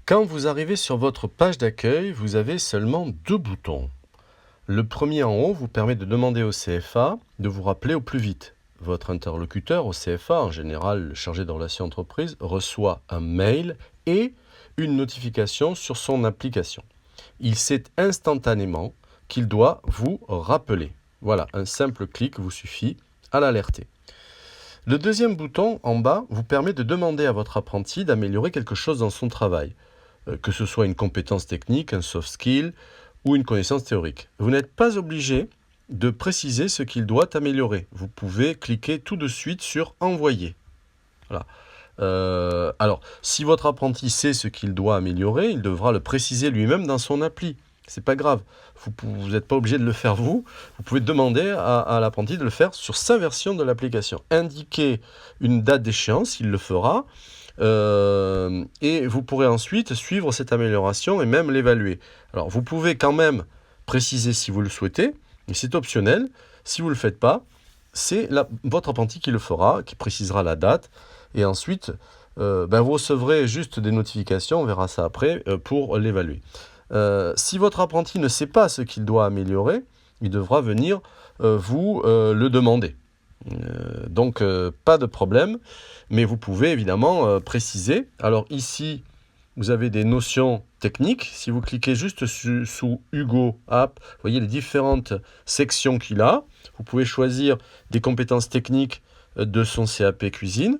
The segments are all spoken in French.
Quand vous arrivez sur votre page d'accueil, vous avez seulement deux boutons. Le premier en haut vous permet de demander au CFA de vous rappeler au plus vite. Votre interlocuteur au CFA, en général le chargé de relations entreprises, reçoit un mail et une notification sur son application. Il sait instantanément qu'il doit vous rappeler. Voilà, un simple clic vous suffit à l'alerter. Le deuxième bouton en bas vous permet de demander à votre apprenti d'améliorer quelque chose dans son travail, que ce soit une compétence technique, un soft skill ou une connaissance théorique. Vous n'êtes pas obligé de préciser ce qu'il doit améliorer. Vous pouvez cliquer tout de suite sur « Envoyer ». Voilà. Alors, si votre apprenti sait ce qu'il doit améliorer, il devra le préciser lui-même dans son appli. C'est pas grave. Vous n'êtes pas obligé de le faire vous. Vous pouvez demander à l'apprenti de le faire sur sa version de l'application. Indiquez une date d'échéance, il le fera. Et vous pourrez ensuite suivre cette amélioration et même l'évaluer. Alors, vous pouvez quand même préciser si vous le souhaitez, mais c'est optionnel. Si vous ne le faites pas, c'est votre apprenti qui le fera, qui précisera la date. Et ensuite, vous recevrez juste des notifications, on verra ça après, pour l'évaluer. Si votre apprenti ne sait pas ce qu'il doit améliorer, il devra venir vous le demander. Donc, pas de problème, mais vous pouvez évidemment préciser. Alors ici, vous avez des notions techniques. Si vous cliquez juste sous Hugo App, vous voyez les différentes sections qu'il a. Vous pouvez choisir des compétences techniques de son CAP cuisine.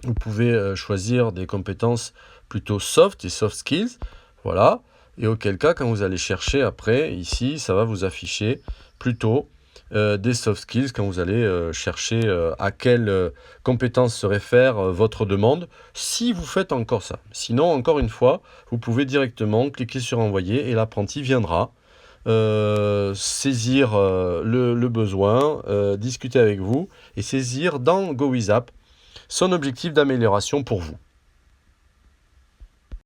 Vous pouvez choisir des compétences plutôt soft et soft skills. Voilà. Et auquel cas, quand vous allez chercher après, ici, ça va vous afficher plutôt des soft skills quand vous allez chercher à quelle compétence se réfère votre demande, si vous faites encore ça. Sinon, encore une fois, vous pouvez directement cliquer sur Envoyer et l'apprenti viendra saisir le besoin, discuter avec vous et saisir dans GoWizApp son objectif d'amélioration pour vous.